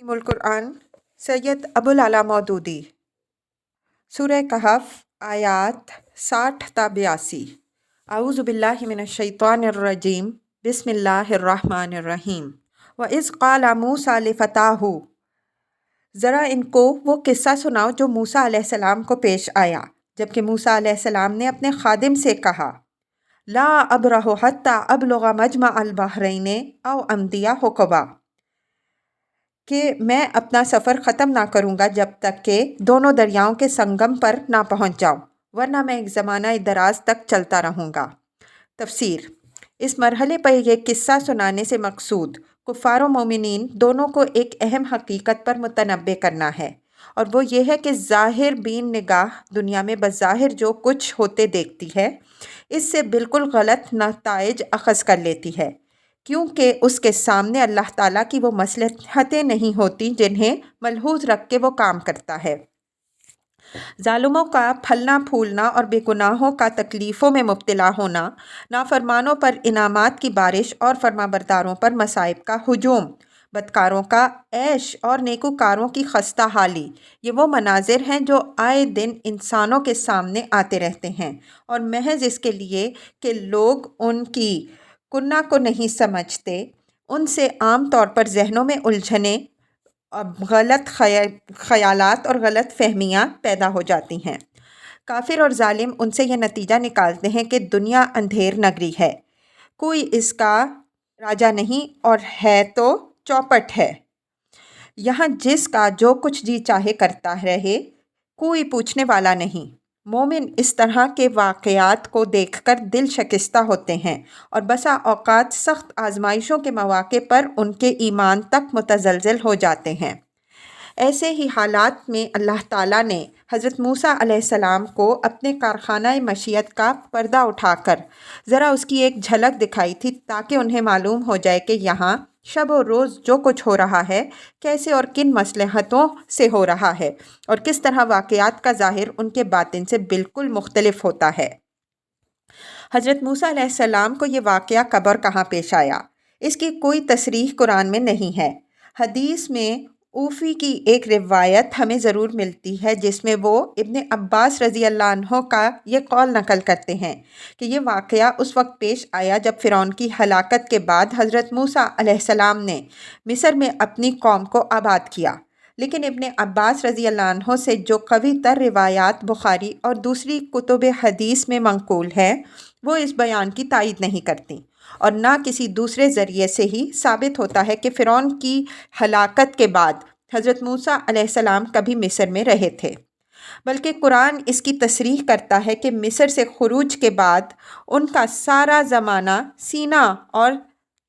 القرآن سید ابوالعلا مودودی سورہ کہف آیات 60 تا 82۔ اعوذ باللہ من الشیطان الرجیم بسم اللہ الرحمن الرحیم۔ وَإِذْ قَالَ مُوسَىٰ لِفَتَاهُ، ذرا ان کو وہ قصہ سناؤ جو موسیٰ علیہ السلام کو پیش آیا جبکہ موسیٰ علیہ السلام نے اپنے خادم سے کہا لا ابرح حتی ابلغ مجمع البحرین او امضی حقبا، کہ میں اپنا سفر ختم نہ کروں گا جب تک کہ دونوں دریاؤں کے سنگم پر نہ پہنچ جاؤں، ورنہ میں ایک زمانہ دراز تک چلتا رہوں گا۔ تفسیر: اس مرحلے پر یہ قصہ سنانے سے مقصود کفار و مومنین دونوں کو ایک اہم حقیقت پر متنبہ کرنا ہے، اور وہ یہ ہے کہ ظاہر بین نگاہ دنیا میں بظاہر جو کچھ ہوتے دیکھتی ہے اس سے بالکل غلط نتائج اخذ کر لیتی ہے، کیونکہ اس کے سامنے اللہ تعالیٰ کی وہ مصلحتیں نہیں ہوتی جنہیں ملحوظ رکھ کے وہ کام کرتا ہے۔ ظالموں کا پھلنا پھولنا اور بے گناہوں کا تکلیفوں میں مبتلا ہونا، نافرمانوں پر انعامات کی بارش اور فرمانبرداروں پر مصائب کا ہجوم، بدکاروں کا عیش اور نیکوکاروں کی خستہ حالی، یہ وہ مناظر ہیں جو آئے دن انسانوں کے سامنے آتے رہتے ہیں، اور محض اس کے لیے کہ لوگ ان کی کنہ کو نہیں سمجھتے، ان سے عام طور پر ذہنوں میں الجھنیں، غلط خیالات اور غلط فہمیاں پیدا ہو جاتی ہیں۔ کافر اور ظالم ان سے یہ نتیجہ نکالتے ہیں کہ دنیا اندھیر نگری ہے، کوئی اس کا راجا نہیں اور ہے تو چوپٹ ہے، یہاں جس کا جو کچھ جی چاہے کرتا رہے، کوئی پوچھنے والا نہیں۔ مومن اس طرح کے واقعات کو دیکھ کر دل شکستہ ہوتے ہیں اور بسا اوقات سخت آزمائشوں کے مواقع پر ان کے ایمان تک متزلزل ہو جاتے ہیں۔ ایسے ہی حالات میں اللہ تعالیٰ نے حضرت موسیٰ علیہ السلام کو اپنے کارخانہ مشیت کا پردہ اٹھا کر ذرا اس کی ایک جھلک دکھائی تھی تاکہ انہیں معلوم ہو جائے کہ یہاں شب و روز جو کچھ ہو رہا ہے کیسے اور کن مصلحتوں سے ہو رہا ہے، اور کس طرح واقعات کا ظاہر ان کے باطن سے بالکل مختلف ہوتا ہے۔ حضرت موسیٰ علیہ السلام کو یہ واقعہ قبر کہاں پیش آیا، اس کی کوئی تصریح قرآن میں نہیں ہے۔ حدیث میں اوفی کی ایک روایت ہمیں ضرور ملتی ہے جس میں وہ ابن عباس رضی اللہ عنہ کا یہ قول نقل کرتے ہیں کہ یہ واقعہ اس وقت پیش آیا جب فرعون کی ہلاکت کے بعد حضرت موسیٰ علیہ السلام نے مصر میں اپنی قوم کو آباد کیا، لیکن ابن عباس رضی اللہ عنہ سے جو قوی تر روایات بخاری اور دوسری کتب حدیث میں منقول ہے وہ اس بیان کی تائید نہیں کرتی، اور نہ کسی دوسرے ذریعے سے ہی ثابت ہوتا ہے کہ فرعون کی ہلاکت کے بعد حضرت موسیٰ علیہ السلام کبھی مصر میں رہے تھے، بلکہ قرآن اس کی تصریح کرتا ہے کہ مصر سے خروج کے بعد ان کا سارا زمانہ سینا اور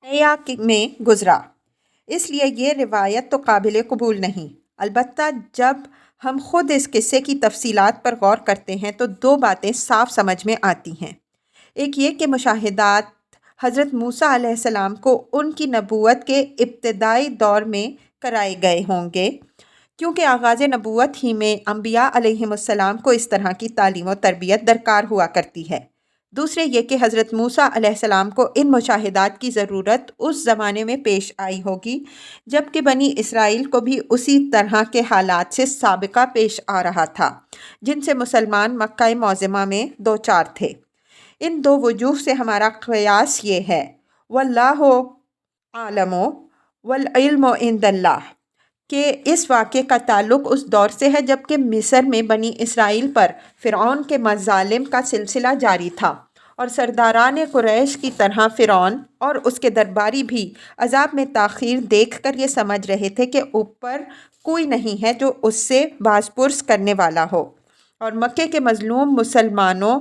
حیا میں گزرا، اس لیے یہ روایت تو قابل قبول نہیں۔ البتہ جب ہم خود اس قصے کی تفصیلات پر غور کرتے ہیں تو دو باتیں صاف سمجھ میں آتی ہیں۔ ایک یہ کہ مشاہدات حضرت موسیٰ علیہ السلام کو ان کی نبوت کے ابتدائی دور میں کرائے گئے ہوں گے، کیونکہ آغاز نبوت ہی میں انبیاء علیہم السلام کو اس طرح کی تعلیم و تربیت درکار ہوا کرتی ہے۔ دوسرے یہ کہ حضرت موسیٰ علیہ السلام کو ان مشاہدات کی ضرورت اس زمانے میں پیش آئی ہوگی جبکہ بنی اسرائیل کو بھی اسی طرح کے حالات سے سابقہ پیش آ رہا تھا جن سے مسلمان مکہ معظمہ میں دوچار تھے۔ ان دو وجوہ سے ہمارا قیاس یہ ہے، واللہ عالم والعلم عند اللہ، کہ اس واقعے کا تعلق اس دور سے ہے جبکہ مصر میں بنی اسرائیل پر فرعون کے مظالم کا سلسلہ جاری تھا، اور سرداران قریش کی طرح فرعون اور اس کے درباری بھی عذاب میں تاخیر دیکھ کر یہ سمجھ رہے تھے کہ اوپر کوئی نہیں ہے جو اس سے باز پرس کرنے والا ہو، اور مکے کے مظلوم مسلمانوں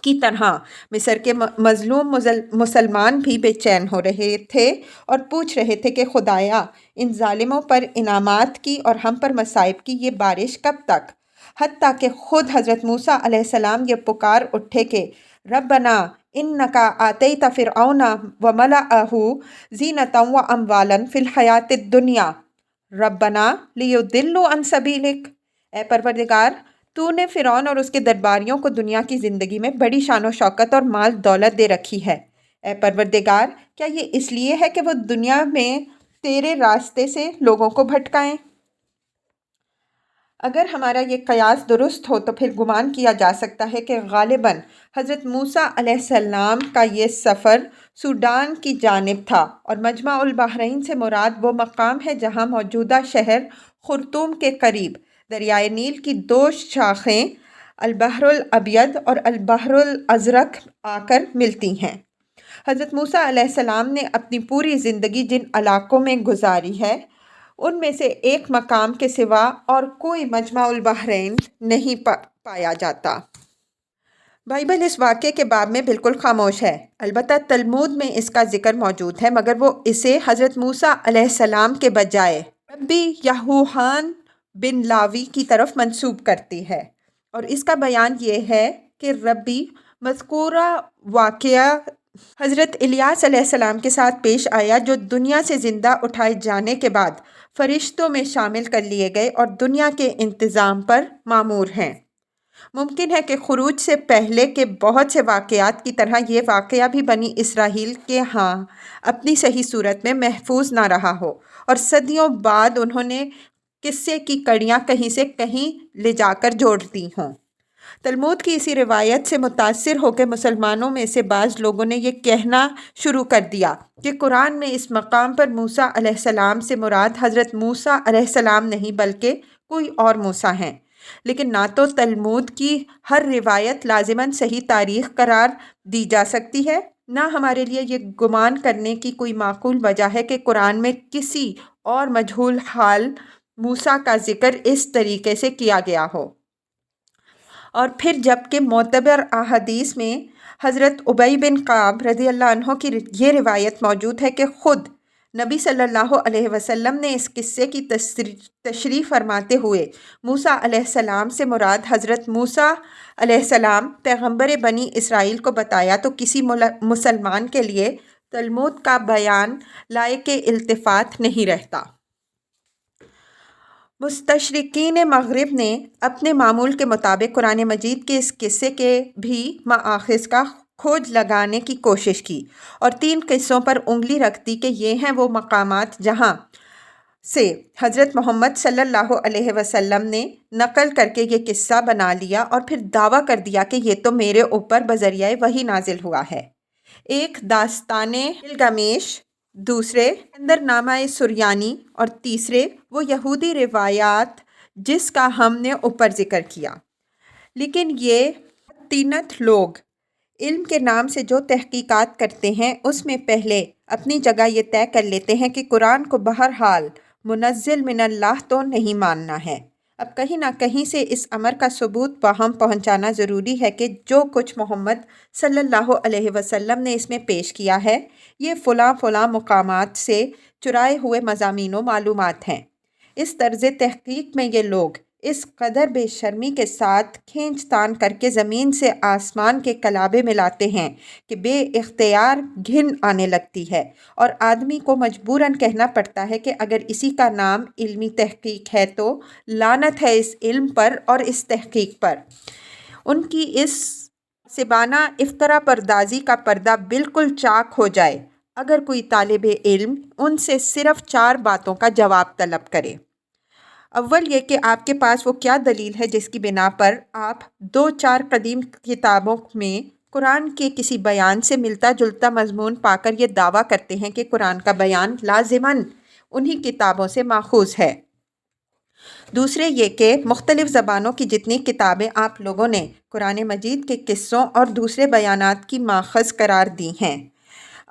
کی طرح مصر کے مظلوم مسلمان بھی بے چین ہو رہے تھے اور پوچھ رہے تھے کہ خدایا ان ظالموں پر انعامات کی اور ہم پر مصائب کی یہ بارش کب تک، حتیٰ کہ خود حضرت موسیٰ علیہ السلام یہ پکار اٹھے کہ ربنا انکا آتیت فرعون وملأہ زینۃ واموالا فی الحیاۃ الدنیا ربنا لیضلوا عن سبیلک، اے پروردگار تو نے فرعون اور اس کے درباریوں کو دنیا کی زندگی میں بڑی شان و شوکت اور مال دولت دے رکھی ہے، اے پروردگار کیا یہ اس لیے ہے کہ وہ دنیا میں تیرے راستے سے لوگوں کو بھٹکائیں۔ اگر ہمارا یہ قیاس درست ہو تو پھر گمان کیا جا سکتا ہے کہ غالباً حضرت موسیٰ علیہ السلام کا یہ سفر سوڈان کی جانب تھا، اور مجمع البحرین سے مراد وہ مقام ہے جہاں موجودہ شہر خرطوم کے قریب دریائے نیل کی دو شاخیں البحر الابیض اور البحر الازرق آ کر ملتی ہیں۔ حضرت موسیٰ علیہ السلام نے اپنی پوری زندگی جن علاقوں میں گزاری ہے، ان میں سے ایک مقام کے سوا اور کوئی مجمع البحرین نہیں پایا جاتا۔ بائبل اس واقعے کے باب میں بالکل خاموش ہے، البتہ تلمود میں اس کا ذکر موجود ہے، مگر وہ اسے حضرت موسیٰ علیہ السلام کے بجائے ربی یہوحان بن لاوی کی طرف منسوب کرتی ہے، اور اس کا بیان یہ ہے کہ ربی مذکورہ واقعہ حضرت الیاس علیہ السلام کے ساتھ پیش آیا، جو دنیا سے زندہ اٹھائے جانے کے بعد فرشتوں میں شامل کر لیے گئے اور دنیا کے انتظام پر مامور ہیں۔ ممکن ہے کہ خروج سے پہلے کے بہت سے واقعات کی طرح یہ واقعہ بھی بنی اسرائیل کے ہاں اپنی صحیح صورت میں محفوظ نہ رہا ہو، اور صدیوں بعد انہوں نے قصے کی کڑیاں کہیں سے کہیں لے جا کر جوڑ دی ہوں۔ تلمود کی اسی روایت سے متاثر ہو کے مسلمانوں میں سے بعض لوگوں نے یہ کہنا شروع کر دیا کہ قرآن میں اس مقام پر موسیٰ علیہ السلام سے مراد حضرت موسیٰ علیہ السلام نہیں بلکہ کوئی اور موسیٰ ہیں، لیکن نہ تو تلمود کی ہر روایت لازماً صحیح تاریخ قرار دی جا سکتی ہے، نہ ہمارے لیے یہ گمان کرنے کی کوئی معقول وجہ ہے کہ قرآن میں کسی اور مجہول حال موسیٰ کا ذکر اس طریقے سے کیا گیا ہو۔ اور پھر جبکہ معتبر احادیث میں حضرت ابی بن کعب رضی اللہ عنہ کی یہ روایت موجود ہے کہ خود نبی صلی اللہ علیہ وسلم نے اس قصے کی تشریح فرماتے ہوئے موسیٰ علیہ السلام سے مراد حضرت موسیٰ علیہ السلام پیغمبر بنی اسرائیل کو بتایا، تو کسی مسلمان کے لیے تلمود کا بیان لائق التفات نہیں رہتا۔ مستشرقین مغرب نے اپنے معمول کے مطابق قرآن مجید کے اس قصے کے بھی مآخذ کا کھوج لگانے کی کوشش کی، اور 3 قصوں پر انگلی رکھ دی کہ یہ ہیں وہ مقامات جہاں سے حضرت محمد صلی اللہ علیہ وسلم نے نقل کر کے یہ قصہ بنا لیا، اور پھر دعویٰ کر دیا کہ یہ تو میرے اوپر بذریعہ وحی نازل ہوا ہے۔ ایک داستان گلگمیش، دوسرے اندر نامہ سریانی، اور تیسرے وہ یہودی روایات جس کا ہم نے اوپر ذکر کیا۔ لیکن یہ تینت لوگ علم کے نام سے جو تحقیقات کرتے ہیں اس میں پہلے اپنی جگہ یہ طے کر لیتے ہیں کہ قرآن کو بہرحال منزل من اللہ تو نہیں ماننا ہے۔ اب کہیں نہ کہیں سے اس امر کا ثبوت باہم پہنچانا ضروری ہے کہ جو کچھ محمد صلی اللہ علیہ وسلم نے اس میں پیش کیا ہے یہ فلاں فلاں مقامات سے چرائے ہوئے مضامین و معلومات ہیں۔ اس طرز تحقیق میں یہ لوگ اس قدر بے شرمی کے ساتھ کھینچ تان کر کے زمین سے آسمان کے کلابے ملاتے ہیں کہ بے اختیار گھن آنے لگتی ہے، اور آدمی کو مجبوراً کہنا پڑتا ہے کہ اگر اسی کا نام علمی تحقیق ہے تو لعنت ہے اس علم پر اور اس تحقیق پر۔ ان کی اس سبانہ افترا پردازی کا پردہ بالکل چاک ہو جائے اگر کوئی طالب علم ان سے صرف 4 باتوں کا جواب طلب کرے۔ اول یہ کہ آپ کے پاس وہ کیا دلیل ہے جس کی بنا پر آپ 2-4 قدیم کتابوں میں قرآن کے کسی بیان سے ملتا جلتا مضمون پا کر یہ دعویٰ کرتے ہیں کہ قرآن کا بیان لازماً انہی کتابوں سے ماخوذ ہے۔ دوسرے یہ کہ مختلف زبانوں کی جتنی کتابیں آپ لوگوں نے قرآن مجید کے قصوں اور دوسرے بیانات کی ماخذ قرار دی ہیں،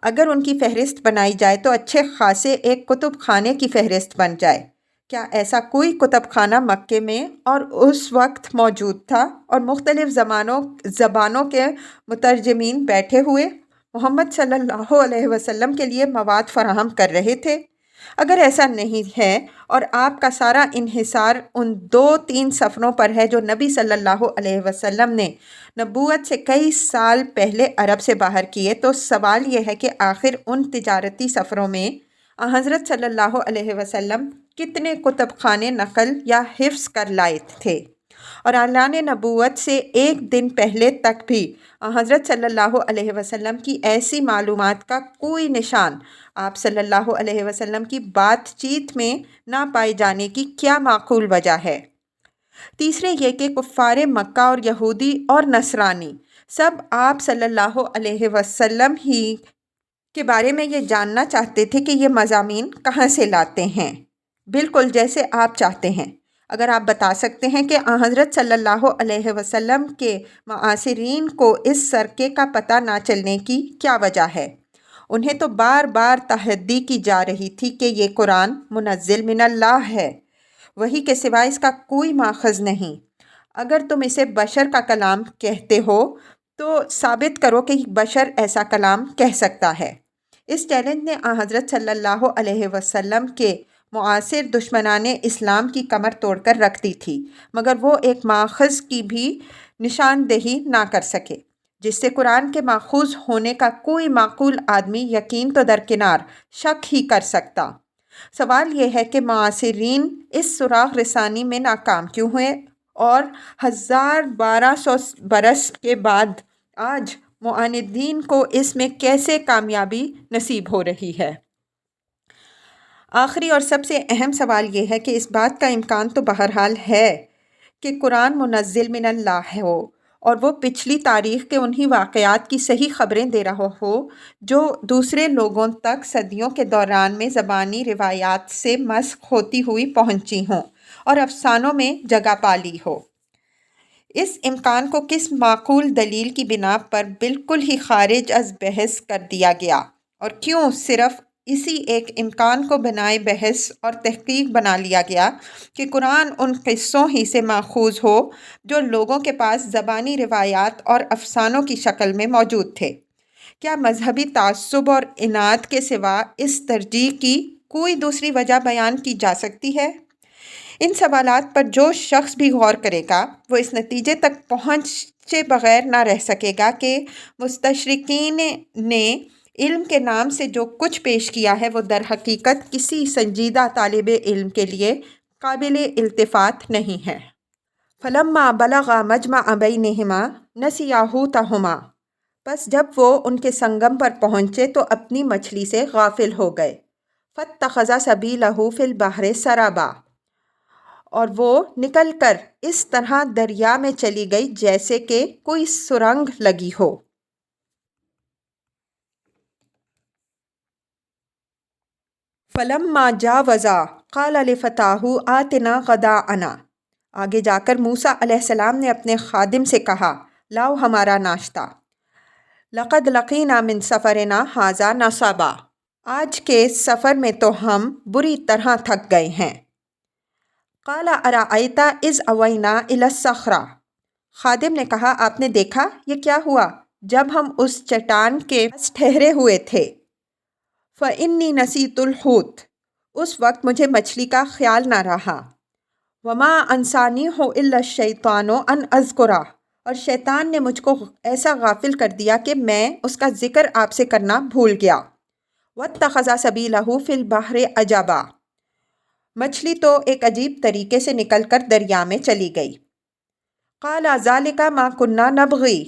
اگر ان کی فہرست بنائی جائے تو اچھے خاصے ایک کتب خانے کی فہرست بن جائے۔ کیا ایسا کوئی کتب خانہ مکے میں اور اس وقت موجود تھا اور مختلف زبانوں کے مترجمین بیٹھے ہوئے محمد صلی اللہ علیہ وسلم کے لیے مواد فراہم کر رہے تھے؟ اگر ایسا نہیں ہے اور آپ کا سارا انحصار ان 2-3 سفروں پر ہے جو نبی صلی اللہ علیہ وسلم نے نبوت سے کئی سال پہلے عرب سے باہر کیے، تو سوال یہ ہے کہ آخر ان تجارتی سفروں میں حضرت صلی اللہ علیہ وسلم کتنے کتب خانے نقل یا حفظ کر لائے تھے؟ اور اعلان نبوت سے ایک دن پہلے تک بھی حضرت صلی اللہ علیہ وسلم کی ایسی معلومات کا کوئی نشان آپ صلی اللہ علیہ وسلم کی بات چیت میں نہ پائے جانے کی کیا معقول وجہ ہے؟ تیسرے یہ کہ کفار مکہ اور یہودی اور نصرانی سب آپ صلی اللہ علیہ وسلم ہی کے بارے میں یہ جاننا چاہتے تھے کہ یہ مضامین کہاں سے لاتے ہیں، بالکل جیسے آپ چاہتے ہیں۔ اگر آپ بتا سکتے ہیں کہ حضرت صلی اللہ علیہ وسلم کے معاصرین کو اس سرقے کا پتہ نہ چلنے کی کیا وجہ ہے؟ انہیں تو بار بار تحدی کی جا رہی تھی کہ یہ قرآن منزل من اللہ ہے، وحی کے سوا اس کا کوئی ماخذ نہیں۔ اگر تم اسے بشر کا کلام کہتے ہو تو ثابت کرو کہ بشر ایسا کلام کہہ سکتا ہے۔ اس چیلنج نے حضرت صلی اللہ علیہ وسلم کے معاصر دشمنان اسلام کی کمر توڑ کر رکھ دی تھی، مگر وہ ایک ماخذ کی بھی نشاندہی نہ کر سکے جس سے قرآن کے ماخوذ ہونے کا کوئی معقول آدمی یقین تو درکنار شک ہی کر سکتا۔ سوال یہ ہے کہ معاصرین اس سراغ رسانی میں ناکام کیوں ہوئے اور 1200 برس کے بعد آج معاندین کو اس میں کیسے کامیابی نصیب ہو رہی ہے؟ آخری اور سب سے اہم سوال یہ ہے کہ اس بات کا امکان تو بہرحال ہے کہ قرآن منزل من اللہ ہو اور وہ پچھلی تاریخ کے انہی واقعات کی صحیح خبریں دے رہا ہو جو دوسرے لوگوں تک صدیوں کے دوران میں زبانی روایات سے مسخ ہوتی ہوئی پہنچی ہوں اور افسانوں میں جگہ پالی ہو۔ اس امکان کو کس معقول دلیل کی بنا پر بالکل ہی خارج از بحث کر دیا گیا، اور کیوں صرف اسی ایک امکان کو بنائے بحث اور تحقیق بنا لیا گیا کہ قرآن ان قصوں ہی سے ماخوذ ہو جو لوگوں کے پاس زبانی روایات اور افسانوں کی شکل میں موجود تھے؟ کیا مذہبی تعصب اور عناد کے سوا اس ترجیح کی کوئی دوسری وجہ بیان کی جا سکتی ہے؟ ان سوالات پر جو شخص بھی غور کرے گا وہ اس نتیجے تک پہنچے بغیر نہ رہ سکے گا کہ مستشرقین نے علم کے نام سے جو کچھ پیش کیا ہے وہ در حقیقت کسی سنجیدہ طالب علم کے لیے قابل التفات نہیں ہے۔ فلما بلغا مجمع بینہما نسیا حوتہما، پس جب وہ ان کے سنگم پر پہنچے تو اپنی مچھلی سے غافل ہو گئے۔ فاتخذ سبیلہ فی البحر سربا، اور وہ نکل کر اس طرح دریا میں چلی گئی جیسے کہ کوئی سرنگ لگی ہو۔ فلما جاوزا قال لفتاہ آتنا غداءنا، آگے جا کر موسیٰ علیہ السلام نے اپنے خادم سے کہا لاؤ ہمارا ناشتہ۔ لقد لقینا من سفرنا ھذا نصبا، آج کے سفر میں تو ہم بری طرح تھک گئے ہیں۔ قال ارأیت اذ اوینا الی الصخرہ، خادم نے کہا آپ نے دیکھا یہ کیا ہوا جب ہم اس چٹان کے پاس ٹھہرے ہوئے تھے۔ فإنی نسیت الحوت، اس وقت مجھے مچھلی کا خیال نہ رہا۔ وما انسانیہ الا الشیطان ان اذکرہ، اور شیطان نے مجھ کو ایسا غافل کر دیا کہ میں اس کا ذکر آپ سے کرنا بھول گیا۔ واتخذ سبیلہ فی البحر عجبا، مچھلی تو ایک عجیب طریقے سے نکل کر دریا میں چلی گئی۔ قال ذالک ما کنا نبغی،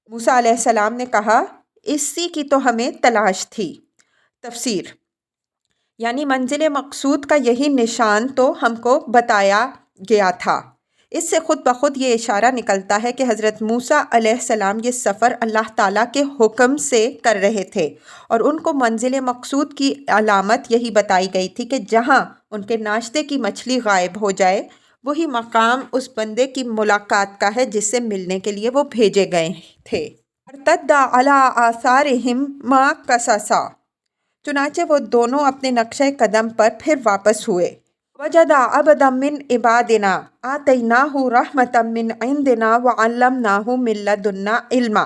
موسیٰ علیہ السلام نے کہا اسی کی تو ہمیں تلاش تھی۔ تفسیر، یعنی منزل مقصود کا یہی نشان تو ہم کو بتایا گیا تھا۔ اس سے خود بخود یہ اشارہ نکلتا ہے کہ حضرت موسیٰ علیہ السلام یہ سفر اللہ تعالیٰ کے حکم سے کر رہے تھے اور ان کو منزل مقصود کی علامت یہی بتائی گئی تھی کہ جہاں ان کے ناشتے کی مچھلی غائب ہو جائے وہی مقام اس بندے کی ملاقات کا ہے جس سے ملنے کے لیے وہ بھیجے گئے تھے۔ ارتدا علی آثارہم ما قصصا، چنانچہ وہ دونوں اپنے نقشہ قدم پر پھر واپس ہوئے۔ وجدا عبدا من عبادنا آتیناہ رحمتا من عندنا وعلمناہ من لدنا علما،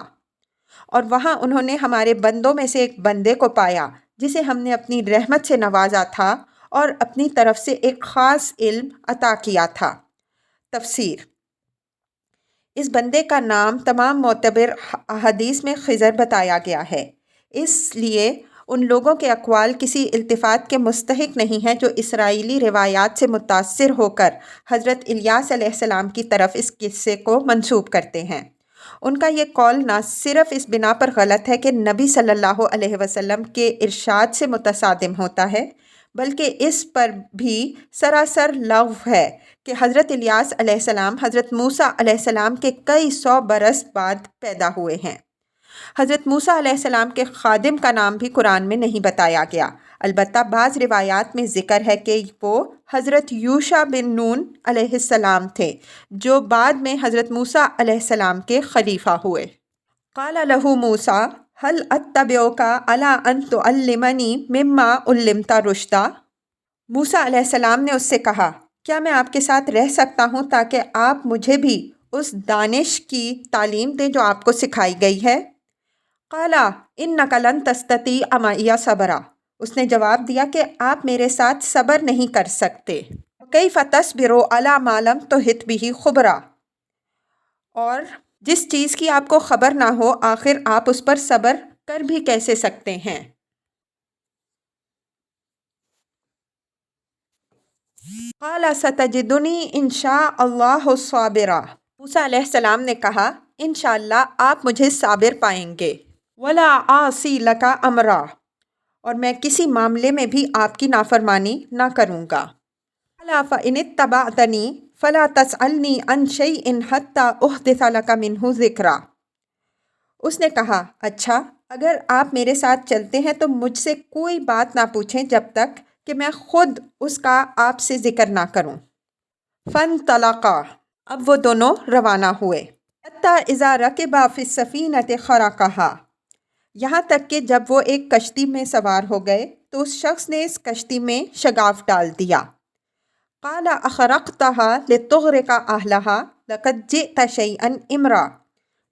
اور وہاں انہوں نے ہمارے بندوں میں سے ایک بندے کو پایا جسے ہم نے اپنی رحمت سے نوازا تھا اور اپنی طرف سے ایک خاص علم عطا کیا تھا۔ تفسیر، اس بندے کا نام تمام معتبر احادیث میں خضر بتایا گیا ہے، اس لیے ان لوگوں کے اقوال کسی التفات کے مستحق نہیں ہیں جو اسرائیلی روایات سے متاثر ہو کر حضرت الیاس علیہ السلام کی طرف اس قصے کو منسوب کرتے ہیں۔ ان کا یہ قول نہ صرف اس بنا پر غلط ہے کہ نبی صلی اللہ علیہ وسلم کے ارشاد سے متصادم ہوتا ہے، بلکہ اس پر بھی سراسر لغو ہے کہ حضرت الیاس علیہ السلام حضرت موسیٰ علیہ السلام کے کئی سو برس بعد پیدا ہوئے ہیں۔ حضرت موسیٰ علیہ السلام کے خادم کا نام بھی قرآن میں نہیں بتایا گیا، البتہ بعض روایات میں ذکر ہے کہ وہ حضرت یوشع بن نون علیہ السلام تھے، جو بعد میں حضرت موسیٰ علیہ السلام کے خلیفہ ہوئے۔ قال لہ موسیٰ هل اتبعک علی ان تعلمنی مما علمت رشدا۔ موسیٰ علیہ السلام نے اس سے کہا، کیا میں آپ کے ساتھ رہ سکتا ہوں تاکہ آپ مجھے بھی اس دانش کی تعلیم دیں جو آپ کو سکھائی گئی ہے؟ قال انک لن تستطیع معی صبرا۔ اس نے جواب دیا کہ آپ میرے ساتھ صبر نہیں کر سکتے۔ کیف تصبر علی ما لم تحط بہ خبرا۔ اور جس چیز کی آپ کو خبر نہ ہو آخر آپ اس پر صبر کر بھی کیسے سکتے ہیں؟ قال ستجدنی ان شاء اللہ صابرا۔ موسیٰ علیہ السلام نے کہا، انشاءاللہ آپ مجھے صابر پائیں گے۔ ولا اعصی لک امرا۔ اور میں کسی معاملے میں بھی آپ کی نافرمانی نہ کروں گا۔ قال فإن اتبعتنی فلا تسألنی عن شیء حتی احدث لک منہ ذکرا۔ اس نے کہا، اچھا اگر آپ میرے ساتھ چلتے ہیں تو مجھ سے کوئی بات نہ پوچھیں جب تک کہ میں خود اس کا آپ سے ذکر نہ کروں۔ فانطلقا۔ اب وہ دونوں روانہ ہوئے۔ حتی اذا رکبا فی السفینۃ خرقہا۔ یہاں تک کہ جب وہ ایک کشتی میں سوار ہو گئے تو اس شخص نے اس کشتی میں شگاف ڈال دیا۔ قال اخرقتها لتغرق اہلها لقد جئت شیئا امرا۔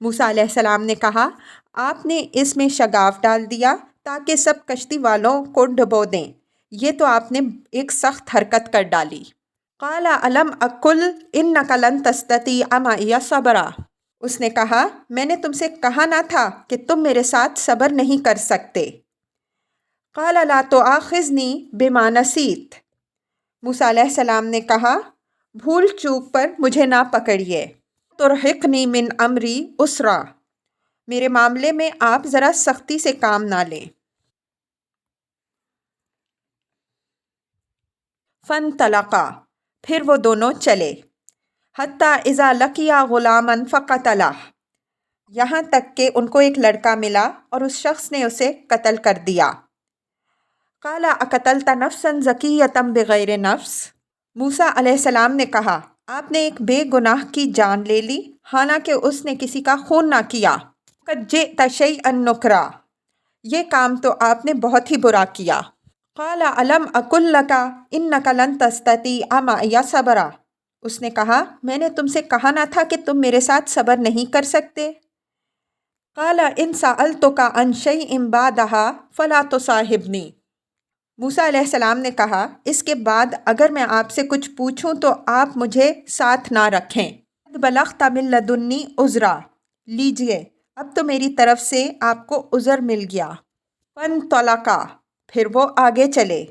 موسیٰ علیہ السلام نے کہا، آپ نے اس میں شگاف ڈال دیا تاکہ سب کشتی والوں کو ڈبو دیں، یہ تو آپ نے ایک سخت حرکت کر ڈالی۔ قال الم اقل انک لن تستطیع معی صبرا۔ اس نے کہا، میں نے تم سے کہا نہ تھا کہ تم میرے ساتھ صبر نہیں کر سکتے۔ قال لا تؤاخذنی بما نسیت۔ موسیٰ علیہ السلام نے کہا، بھول چوک پر مجھے نہ پکڑیے۔ ترہقنی من امری اسرا۔ میرے معاملے میں آپ ذرا سختی سے کام نہ لیں۔ فانطلقا۔ پھر وہ دونوں چلے۔ حتی اذا لقیا غلاما فقتلہ۔ یہاں تک کہ ان کو ایک لڑکا ملا اور اس شخص نے اسے قتل کر دیا۔ قال اقتلت نفسا زکیۃ بغیر نفس۔ موسیٰ علیہ السلام نے کہا، آپ نے ایک بے گناہ کی جان لے لی حالانکہ اس نے کسی کا خون نہ کیا۔ قد جئت شیئا نکرا۔ یہ کام تو آپ نے بہت ہی برا کیا۔ قال الم اقل لک انک لن تستطیع معی صبرا۔ اس نے کہا، میں نے تم سے کہا نہ تھا کہ تم میرے ساتھ صبر نہیں کر سکتے۔ قال ان سألتک عن شیء بعدہا فلا تصاحبنی۔ موسیٰ علیہ السلام نے کہا، اس کے بعد اگر میں آپ سے کچھ پوچھوں تو آپ مجھے ساتھ نہ رکھیں۔ قد بلغت من لدنی عذرا۔ لیجئے اب تو میری طرف سے آپ کو عذر مل گیا۔ فانطلقا۔ پھر وہ آگے چلے۔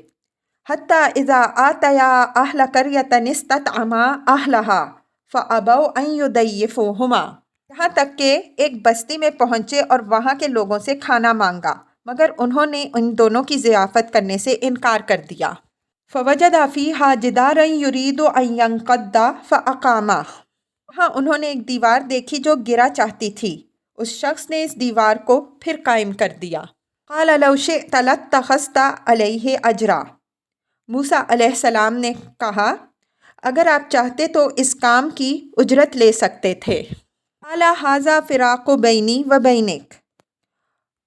حتی اذا آتیا اہل قریۃ استطعما اہلہا فابوا ان یضیفوہما۔ یہاں تک کہ ایک بستی میں پہنچے اور وہاں کے لوگوں سے کھانا مانگا مگر انہوں نے ان دونوں کی ضیافت کرنے سے انکار کر دیا۔ فوجد فیہا جدارا یرید ان ینقض فاقامہ۔ وہاں انہوں نے ایک دیوار دیکھی جو گرا چاہتی تھی، اس شخص نے اس دیوار کو پھر قائم کر دیا۔ قال لو شئت لاتخذت علیہ اجرا۔ موسیٰ علیہ السلام نے کہا، اگر آپ چاہتے تو اس کام کی اجرت لے سکتے تھے۔ قال ھذا فراق بینی و بینک۔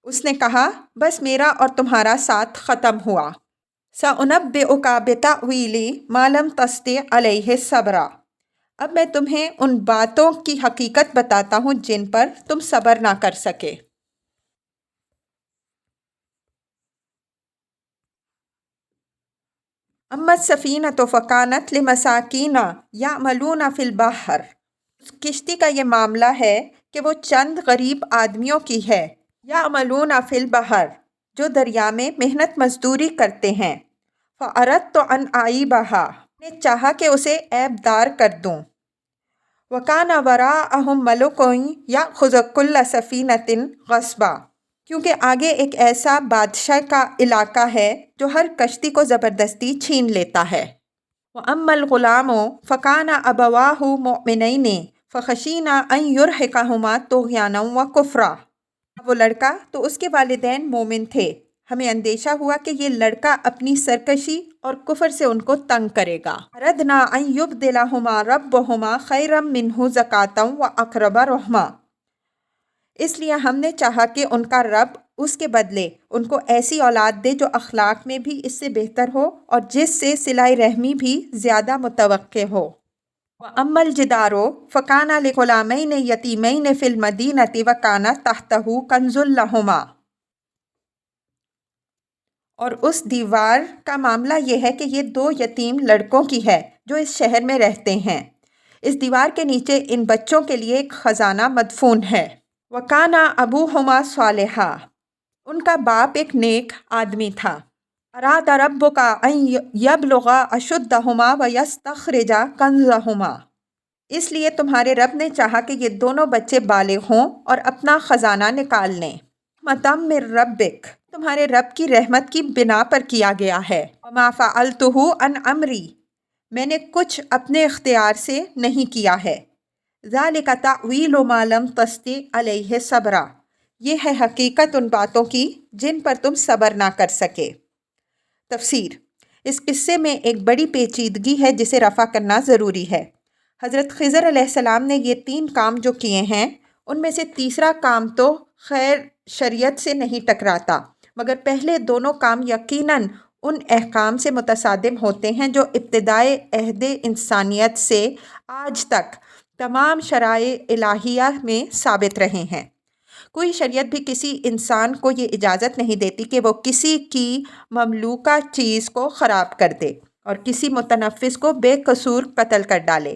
اس نے کہا، بس میرا اور تمہارا ساتھ ختم ہوا۔ سأنبئک بتأویل ما لم تستطع علیہ صبرا۔ اب میں تمہیں ان باتوں کی حقیقت بتاتا ہوں جن پر تم صبر نہ کر سکے۔ اما السفینۃ فکانت لمساکین یعملون فی البحر۔ اس کشتی کا یہ معاملہ ہے کہ وہ چند غریب آدمیوں کی ہے، یعملون فی البحر، جو دریا میں محنت مزدوری کرتے ہیں۔ فَأَرَدْتُ أَنْ أَعِيبَهَا، نے چاہا کہ اسے عیب دار کر دوں۔ وَكَانَ وَرَاءَهُمْ مَلِكٌ يَأْخُذُ كُلَّ سَفِينَةٍ غَصْبًا، کیونکہ آگے ایک ایسا بادشاہ کا علاقہ ہے جو ہر کشتی کو زبردستی چھین لیتا ہے۔ وَأَمَّا الْغُلَامُ فَكَانَ أَبَوَاهُ مُؤْمِنَيْنِ فَخَشِينَا أَنْ يُرْهِقَهُمَا طُغْيَانًا وَكُفْرًا، وہ لڑکا تو اس کے والدین مومن تھے، ہمیں اندیشہ ہوا کہ یہ لڑکا اپنی سرکشی اور کفر سے ان کو تنگ کرے گا۔ أَرَدْنَا أَنْ يُبْدِلَهُمَا رَبُّهُمَا خَيْرًا مِّنْهُ زَكَاةً وَأَقْرَبَ رُحْمًا، اس لیے ہم نے چاہا کہ ان کا رب اس کے بدلے ان کو ایسی اولاد دے جو اخلاق میں بھی اس سے بہتر ہو اور جس سے صلہ رحمی بھی زیادہ متوقع ہو۔ وَأَمَّا الْجِدَارُ فَكَانَ لِغُلَامَيْنِ يَتِيمَيْنِ فِي الْمَدِينَةِ وَكَانَ تَحْتَهُ كَنْزٌ لَهُمَا، اور اس دیوار کا معاملہ یہ ہے کہ یہ دو یتیم لڑکوں کی ہے جو اس شہر میں رہتے ہیں، اس دیوار کے نیچے ان بچوں کے لیے ایک خزانہ مدفون ہے۔ وَكَانَ أَبُوهُمَا صَالِحًا، ان کا باپ ایک نیک آدمی تھا۔ أَرَادَ رَبُّكَ أَن يَبْلُغَا أَشُدَّهُمَا وَيَسْتَخْرِجَا كَنْزَهُمَا، اس لیے تمہارے رب نے چاہا کہ یہ دونوں بچے بالغ ہوں اور اپنا خزانہ نکال لیں۔ رَحْمَةً مِّن رَبِّكَ، تمہارے رب کی رحمت کی بنا پر کیا گیا ہے۔ وَمَا فَعَلْتُهُ عَنْ أَمْرِي، میں نے کچھ اپنے اختیار سے نہیں کیا ہے۔ ذَلِكَ تَأْوِيلُ مَا لَمْ تَسْطِع عَلَيْهِ صَبْرًا، یہ ہے حقیقت ان باتوں کی جن پر تم صبر نہ کر سکے۔ تفسیر، اس قصے میں ایک بڑی پیچیدگی ہے جسے رفع کرنا ضروری ہے۔ حضرت خضر علیہ السلام نے یہ 3 کام جو کیے ہیں ان میں سے تیسرا کام تو خیر شریعت سے نہیں ٹکراتا، مگر پہلے دونوں کام یقیناً ان احکام سے متصادم ہوتے ہیں جو ابتدائے عہد انسانیت سے آج تک تمام شرائع الہیہ میں ثابت رہے ہیں۔ کوئی شریعت بھی کسی انسان کو یہ اجازت نہیں دیتی کہ وہ کسی کی مملوکہ چیز کو خراب کر دے اور کسی متنفس کو بے قصور قتل کر ڈالے،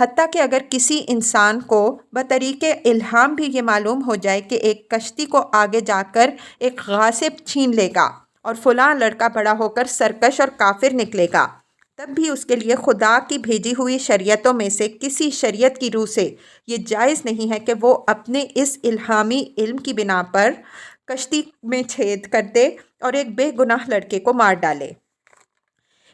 حتیٰ کہ اگر کسی انسان کو بطریق الہام بھی یہ معلوم ہو جائے کہ ایک کشتی کو آگے جا کر ایک غاصب چھین لے گا اور فلاں لڑکا بڑا ہو کر سرکش اور کافر نکلے گا، تب بھی اس کے لیے خدا کی بھیجی ہوئی شریعتوں میں سے کسی شریعت کی روح سے یہ جائز نہیں ہے کہ وہ اپنے اس الہامی علم کی بنا پر کشتی میں چھید کر دے اور ایک بے گناہ لڑکے کو مار ڈالے۔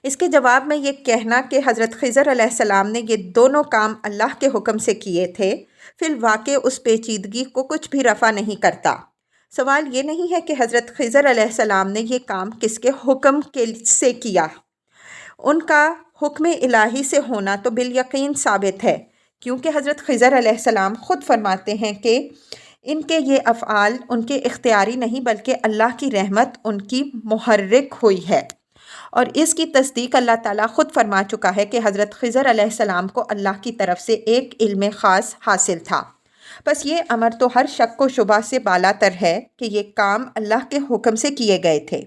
اس کے جواب میں یہ کہنا کہ حضرت خضر علیہ السلام نے یہ دونوں کام اللہ کے حکم سے کیے تھے، فی الواقع اس پیچیدگی کو کچھ بھی رفع نہیں کرتا۔ سوال یہ نہیں ہے کہ حضرت خضر علیہ السلام نے یہ کام کس کے حکم سے کیا، ان کا حکم الہی سے ہونا تو بالیقین ثابت ہے، کیونکہ حضرت خضر علیہ السلام خود فرماتے ہیں کہ ان کے یہ افعال ان کے اختیاری نہیں بلکہ اللہ کی رحمت ان کی محرک ہوئی ہے، اور اس کی تصدیق اللہ تعالیٰ خود فرما چکا ہے کہ حضرت خضر علیہ السلام کو اللہ کی طرف سے ایک علم خاص حاصل تھا۔ بس یہ امر تو ہر شک و شبہ سے بالا تر ہے کہ یہ کام اللہ کے حکم سے کیے گئے تھے،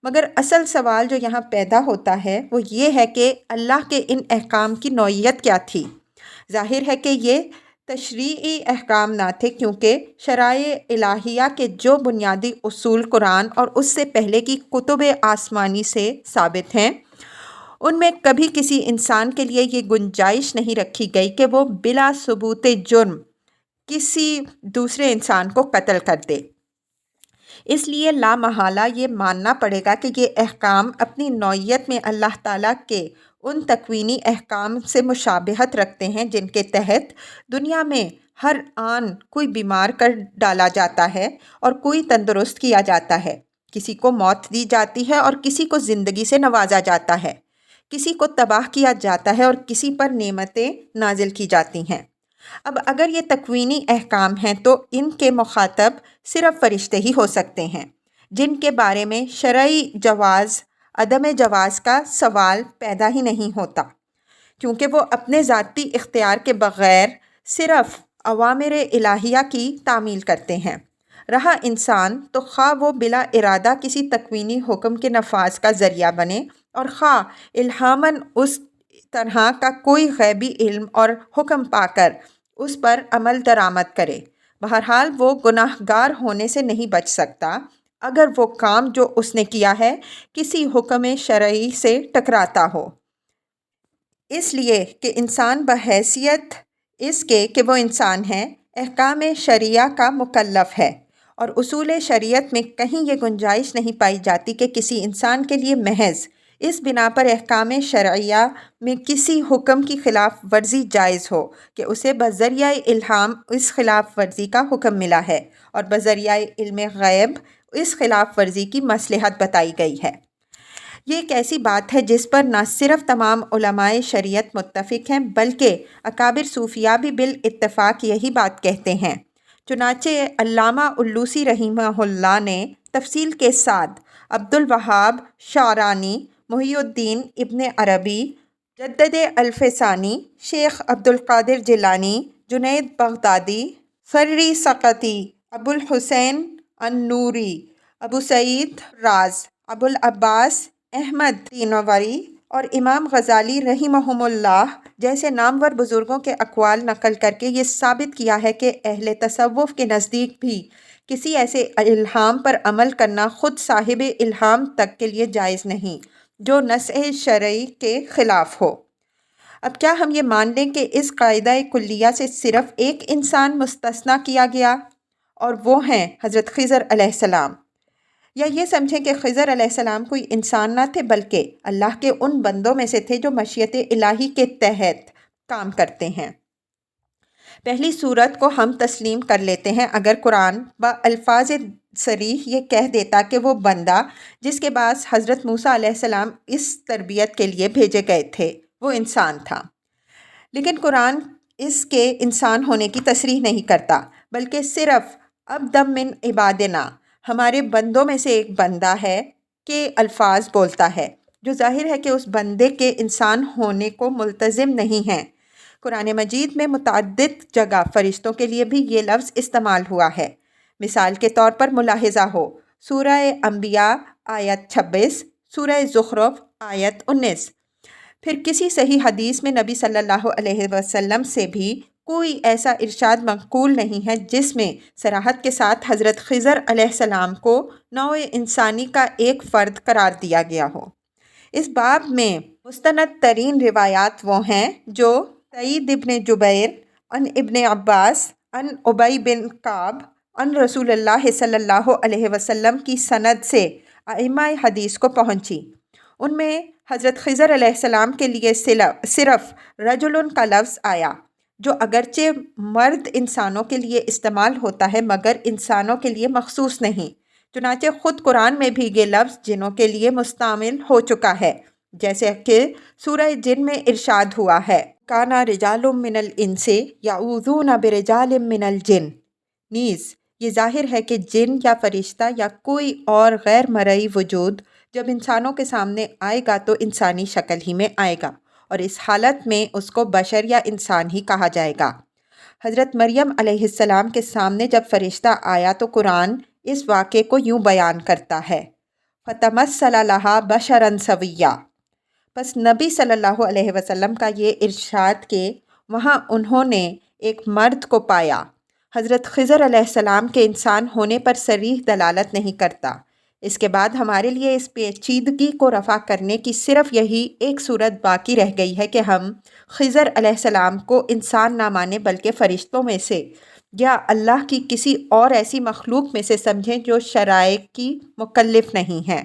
مگر اصل سوال جو یہاں پیدا ہوتا ہے وہ یہ ہے کہ اللہ کے ان احکام کی نوعیت کیا تھی۔ ظاہر ہے کہ یہ تشریعی احکام نہ تھے، کیونکہ شرائع الہیہ کے جو بنیادی اصول قرآن اور اس سے پہلے کی کتب آسمانی سے ثابت ہیں ان میں کبھی کسی انسان کے لیے یہ گنجائش نہیں رکھی گئی کہ وہ بلا ثبوت جرم کسی دوسرے انسان کو قتل کر دے۔ اس لیے لا محالہ یہ ماننا پڑے گا کہ یہ احکام اپنی نوعیت میں اللہ تعالیٰ کے ان تکوینی احکام سے مشابہت رکھتے ہیں جن کے تحت دنیا میں ہر آن کوئی بیمار کر ڈالا جاتا ہے اور کوئی تندرست کیا جاتا ہے، کسی کو موت دی جاتی ہے اور کسی کو زندگی سے نوازا جاتا ہے، کسی کو تباہ کیا جاتا ہے اور کسی پر نعمتیں نازل کی جاتی ہیں۔ اب اگر یہ تکوینی احکام ہیں تو ان کے مخاطب صرف فرشتے ہی ہو سکتے ہیں، جن کے بارے میں شرعی جواز عدم جواز کا سوال پیدا ہی نہیں ہوتا، کیونکہ وہ اپنے ذاتی اختیار کے بغیر صرف اوامر الہیہ کی تعمیل کرتے ہیں۔ رہا انسان تو خواہ وہ بلا ارادہ کسی تکوینی حکم کے نفاذ کا ذریعہ بنے اور خواہ الہاماً اس طرح کا کوئی غیبی علم اور حکم پا کر اس پر عمل درآمد کرے، بہرحال وہ گناہ گار ہونے سے نہیں بچ سکتا، اگر وہ کام جو اس نے کیا ہے کسی حکم شرعی سے ٹکراتا ہو، اس لیے کہ انسان بحیثیت اس کے کہ وہ انسان ہے احکام شرعیہ کا مکلف ہے، اور اصول شریعت میں کہیں یہ گنجائش نہیں پائی جاتی کہ کسی انسان کے لیے محض اس بنا پر احکام شرعیہ میں کسی حکم کی خلاف ورزی جائز ہو کہ اسے بذریعہ الہام اس خلاف ورزی کا حکم ملا ہے اور بذریعہ علم غیب اس خلاف ورزی کی مصلحت بتائی گئی ہے۔ یہ ایک ایسی بات ہے جس پر نہ صرف تمام علماء شریعت متفق ہیں بلکہ اکابر صوفیاء بھی بالاتفاق یہی بات کہتے ہیں۔ چنانچہ علامہ الوسی رحمہ اللہ نے تفصیل کے ساتھ عبد الوہاب شعرانی، محی الدین ابن عربی، مجدد الفسانی، شیخ عبد القادر جیلانی، جنید بغدادی، فرری سقطی، ابو الحسین النوری، ابو سعید راز، ابو العباس احمد تینوری اور امام غزالی رحمہم اللہ جیسے نامور بزرگوں کے اقوال نقل کر کے یہ ثابت کیا ہے کہ اہل تصوف کے نزدیک بھی کسی ایسے الہام پر عمل کرنا خود صاحب الہام تک کے لیے جائز نہیں جو نص شرعی کے خلاف ہو۔ اب کیا ہم یہ مان لیں کہ اس قاعدہ کلیہ سے صرف ایک انسان مستثنیٰ کیا گیا اور وہ ہیں حضرت خضر علیہ السلام، یا یہ سمجھیں کہ خضر علیہ السلام کوئی انسان نہ تھے بلکہ اللہ کے ان بندوں میں سے تھے جو مشیت الہی کے تحت کام کرتے ہیں؟ پہلی صورت کو ہم تسلیم کر لیتے ہیں اگر قرآن بالفاظ صریح یہ کہہ دیتا کہ وہ بندہ جس کے پاس حضرت موسیٰ علیہ السلام اس تربیت کے لیے بھیجے گئے تھے وہ انسان تھا، لیکن قرآن اس کے انسان ہونے کی تصریح نہیں کرتا بلکہ صرف عبدم من عبادنا، ہمارے بندوں میں سے ایک بندہ ہے کہ الفاظ بولتا ہے، جو ظاہر ہے کہ اس بندے کے انسان ہونے کو ملتزم نہیں ہیں۔ قرآن مجید میں متعدد جگہ فرشتوں کے لیے بھی یہ لفظ استعمال ہوا ہے۔ مثال کے طور پر ملاحظہ ہو سورہ انبیاء آیت 26، سورہ زخرف آیت 19۔ پھر کسی صحیح حدیث میں نبی صلی اللہ علیہ وسلم سے بھی کوئی ایسا ارشاد منقول نہیں ہے جس میں صراحت کے ساتھ حضرت خضر علیہ السلام کو نوع انسانی کا ایک فرد قرار دیا گیا ہو۔ اس باب میں مستند ترین روایات وہ ہیں جو سعید ابن جبیر ان ابن عباس ان ابی بن کعب ان رسول اللہ صلی اللہ علیہ وسلم کی سند سے ائمہ حدیث کو پہنچی۔ ان میں حضرت خضر علیہ السلام کے لیے صرف رجل کا لفظ آیا جو اگرچہ مرد انسانوں کے لیے استعمال ہوتا ہے مگر انسانوں کے لیے مخصوص نہیں، چنانچہ خود قرآن میں بھی یہ لفظ جنوں کے لیے مستعمل ہو چکا ہے، جیسے کہ سورہ جن میں ارشاد ہوا ہے کانا رجال من الانس یعوذون برجال من الجن۔ نیز یہ ظاہر ہے کہ جن یا فرشتہ یا کوئی اور غیر مرئی وجود جب انسانوں کے سامنے آئے گا تو انسانی شکل ہی میں آئے گا، اور اس حالت میں اس کو بشر یا انسان ہی کہا جائے گا۔ حضرت مریم علیہ السلام کے سامنے جب فرشتہ آیا تو قرآن اس واقعے کو یوں بیان کرتا ہے فَتَمَثَّلَ لَهَا بَشَرًا سَوِيًّا۔ بس نبی صلی اللہ علیہ وسلم کا یہ ارشاد کہ وہاں انہوں نے ایک مرد کو پایا، حضرت خضر علیہ السلام کے انسان ہونے پر صریح دلالت نہیں کرتا۔ اس کے بعد ہمارے لیے اس پیچیدگی کو رفع کرنے کی صرف یہی ایک صورت باقی رہ گئی ہے کہ ہم خضر علیہ السلام کو انسان نہ مانیں بلکہ فرشتوں میں سے یا اللہ کی کسی اور ایسی مخلوق میں سے سمجھیں جو شرائع کی مکلف نہیں ہے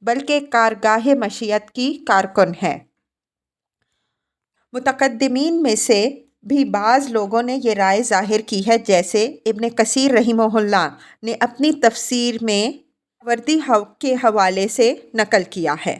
بلکہ کارگاہ مشیت کی کارکن ہے۔ متقدمین میں سے بھی بعض لوگوں نے یہ رائے ظاہر کی ہے، جیسے ابن کثیر رحمہ اللہ نے اپنی تفسیر میں وردی کے حوالے سے نقل کیا ہے۔